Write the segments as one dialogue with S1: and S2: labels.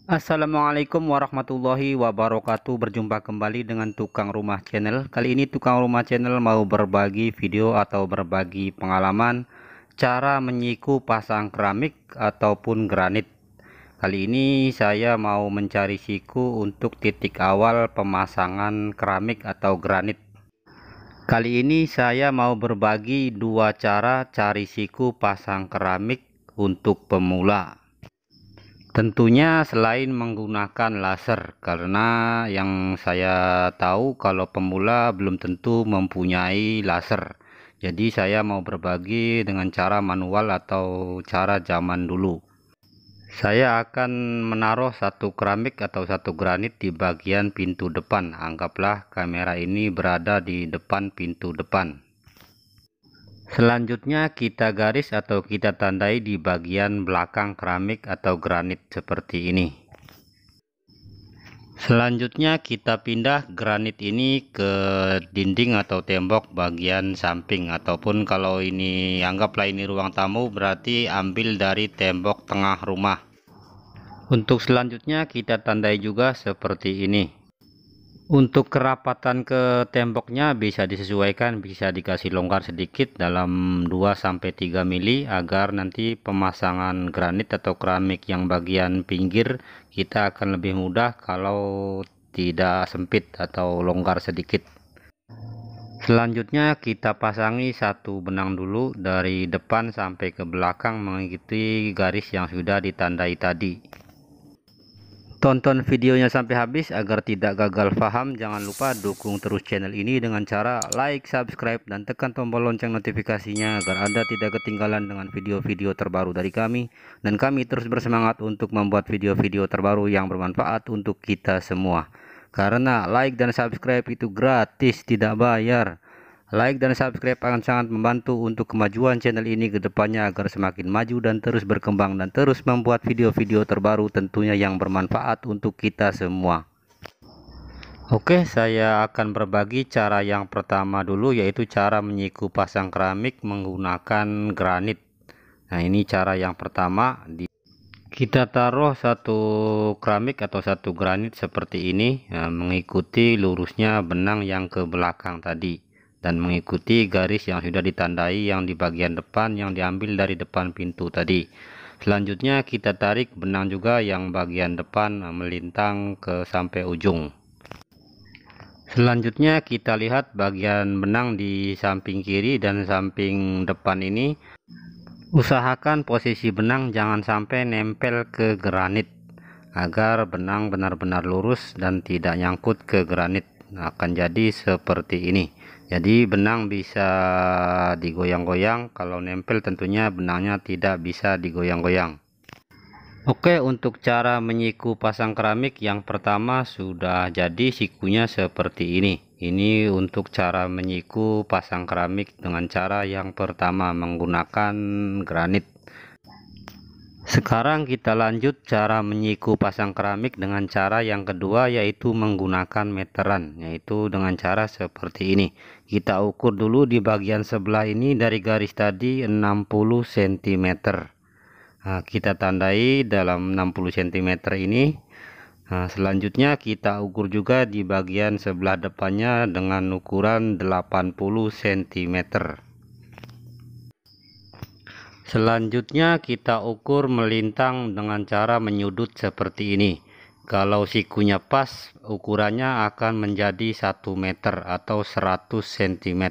S1: Assalamualaikum warahmatullahi wabarakatuh. Berjumpa kembali dengan Tukang Rumah Channel. Kali ini Tukang Rumah Channel mau berbagi video atau berbagi pengalaman cara menyiku pasang keramik ataupun granit. Kali ini saya mau mencari siku untuk titik awal pemasangan keramik atau granit. Kali ini saya mau berbagi dua cara cari siku pasang keramik untuk pemula. Tentunya selain menggunakan laser, karena yang saya tahu kalau pemula belum tentu mempunyai laser. Jadi saya mau berbagi dengan cara manual atau cara zaman dulu. Saya akan menaruh satu keramik atau satu granit di bagian pintu depan. Anggaplah kamera ini berada di depan pintu depan. Selanjutnya kita garis atau kita tandai di bagian belakang keramik atau granit seperti ini. Selanjutnya kita pindah granit ini ke dinding atau tembok bagian samping, ataupun kalau ini anggaplah ini ruang tamu, berarti ambil dari tembok tengah rumah. Untuk selanjutnya kita tandai juga seperti ini. Untuk kerapatan ke temboknya bisa disesuaikan, bisa dikasih longgar sedikit dalam 2-3 mili agar nanti pemasangan granit atau keramik yang bagian pinggir kita akan lebih mudah kalau tidak sempit atau longgar sedikit. Selanjutnya kita pasangi satu benang dulu dari depan sampai ke belakang mengikuti garis yang sudah ditandai tadi. Tonton videonya sampai habis agar tidak gagal paham. Jangan lupa dukung terus channel ini dengan cara like, subscribe, dan tekan tombol lonceng notifikasinya agar Anda tidak ketinggalan dengan video-video terbaru dari kami. Dan kami terus bersemangat untuk membuat video-video terbaru yang bermanfaat untuk kita semua. Karena like dan subscribe itu gratis, tidak bayar. Like dan subscribe akan sangat membantu untuk kemajuan channel ini ke depannya agar semakin maju dan terus berkembang dan terus membuat video-video terbaru tentunya yang bermanfaat untuk kita semua. Oke, saya akan berbagi cara yang pertama dulu, yaitu cara menyiku pasang keramik menggunakan granit. Nah, ini cara yang pertama. Kita taruh satu keramik atau satu granit seperti ini, mengikuti lurusnya benang yang ke belakang tadi dan mengikuti garis yang sudah ditandai yang di bagian depan yang diambil dari depan pintu tadi. Selanjutnya kita tarik benang juga yang bagian depan melintang ke sampai ujung. Selanjutnya kita lihat bagian benang di samping kiri dan samping depan ini. Usahakan posisi benang jangan sampai nempel ke granit agar benang benar-benar lurus dan tidak nyangkut ke granit. Akan jadi seperti ini. Jadi benang bisa digoyang-goyang, kalau nempel tentunya benangnya tidak bisa digoyang-goyang. Oke, untuk cara menyiku pasang keramik yang pertama sudah jadi sikunya seperti ini. Ini untuk cara menyiku pasang keramik dengan cara yang pertama menggunakan granit. Sekarang kita lanjut cara menyiku pasang keramik dengan cara yang kedua, yaitu menggunakan meteran, yaitu dengan cara seperti ini. Kita ukur dulu di bagian sebelah ini dari garis tadi 60 cm. Nah, kita tandai dalam 60 cm ini. Nah, selanjutnya kita ukur juga di bagian sebelah depannya dengan ukuran 80 cm. Selanjutnya kita ukur melintang dengan cara menyudut seperti ini. Kalau sikunya pas, ukurannya akan menjadi 1 meter atau 100 cm.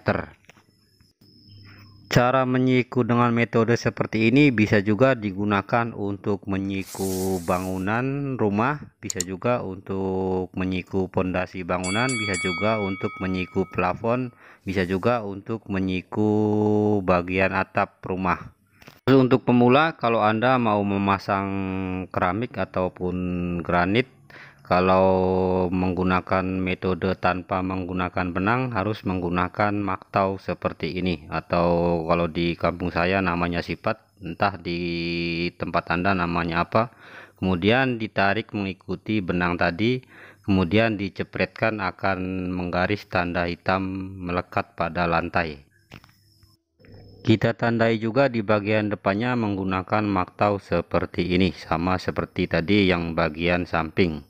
S1: Cara menyiku dengan metode seperti ini bisa juga digunakan untuk menyiku bangunan rumah, bisa juga untuk menyiku pondasi bangunan, bisa juga untuk menyiku plafon, bisa juga untuk menyiku bagian atap rumah. Untuk pemula, kalau Anda mau memasang keramik ataupun granit, kalau menggunakan metode tanpa menggunakan benang harus menggunakan maktau seperti ini, atau kalau di kampung saya namanya sipat, entah di tempat Anda namanya apa. Kemudian ditarik mengikuti benang tadi, kemudian dicepretkan akan menggaris tanda hitam melekat pada lantai. Kita tandai juga di bagian depannya menggunakan maktau seperti ini, sama seperti tadi yang bagian samping.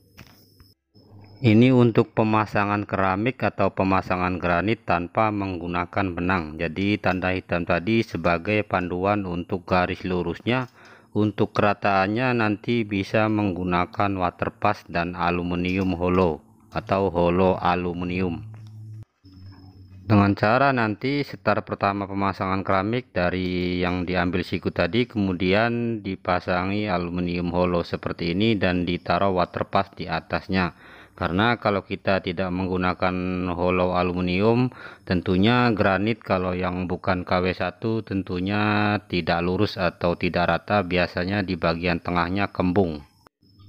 S1: Ini untuk pemasangan keramik atau pemasangan granit tanpa menggunakan benang. Jadi tanda hitam tadi sebagai panduan untuk garis lurusnya. Untuk kerataannya nanti bisa menggunakan waterpass dan aluminium hollow atau hollow aluminium. Dengan cara nanti setar pertama pemasangan keramik dari yang diambil siku tadi, kemudian dipasangi aluminium hollow seperti ini dan ditaruh waterpass di atasnya. Karena kalau kita tidak menggunakan hollow aluminium, tentunya granit kalau yang bukan KW1 tentunya tidak lurus atau tidak rata, biasanya di bagian tengahnya kembung.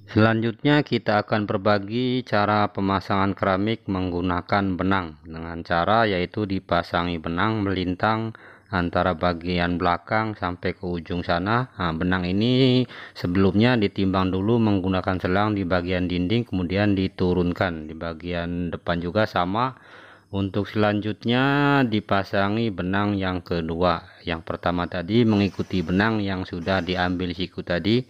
S1: Selanjutnya kita akan berbagi cara pemasangan keramik menggunakan benang, dengan cara yaitu dipasangi benang melintang antara bagian belakang sampai ke ujung sana. Nah, benang ini sebelumnya ditimbang dulu menggunakan selang di bagian dinding, kemudian diturunkan di bagian depan juga sama. Untuk selanjutnya dipasangi benang yang kedua. Yang pertama tadi mengikuti benang yang sudah diambil siku tadi.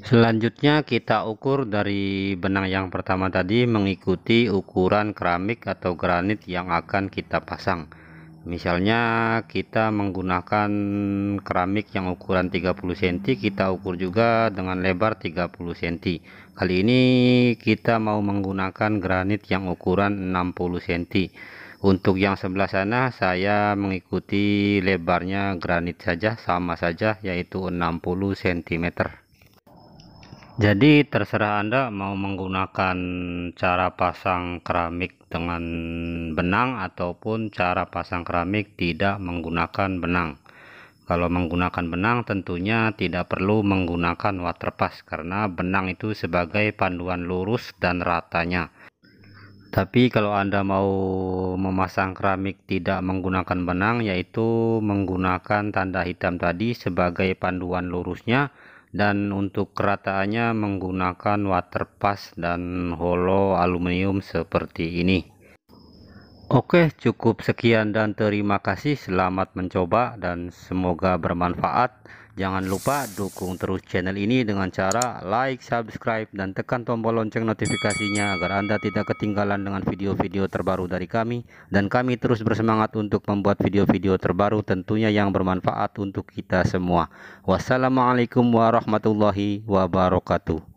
S1: Selanjutnya kita ukur dari benang yang pertama tadi mengikuti ukuran keramik atau granit yang akan kita pasang. Misalnya kita menggunakan keramik yang ukuran 30 cm, kita ukur juga dengan lebar 30 cm. Kali ini kita mau menggunakan granit yang ukuran 60 cm. Untuk yang sebelah sana saya mengikuti lebarnya granit saja, sama saja yaitu 60 cm. Jadi terserah Anda mau menggunakan cara pasang keramik dengan benang ataupun cara pasang keramik tidak menggunakan benang. Kalau menggunakan benang tentunya tidak perlu menggunakan waterpass karena benang itu sebagai panduan lurus dan ratanya. Tapi kalau Anda mau memasang keramik tidak menggunakan benang, yaitu menggunakan tanda hitam tadi sebagai panduan lurusnya, dan untuk kerataannya menggunakan waterpass dan hollow aluminium seperti ini. Oke, cukup sekian dan terima kasih. Selamat mencoba dan semoga bermanfaat. Jangan lupa dukung terus channel ini dengan cara like, subscribe, dan tekan tombol lonceng notifikasinya agar Anda tidak ketinggalan dengan video-video terbaru dari kami. Dan kami terus bersemangat untuk membuat video-video terbaru tentunya yang bermanfaat untuk kita semua. Wassalamualaikum warahmatullahi wabarakatuh.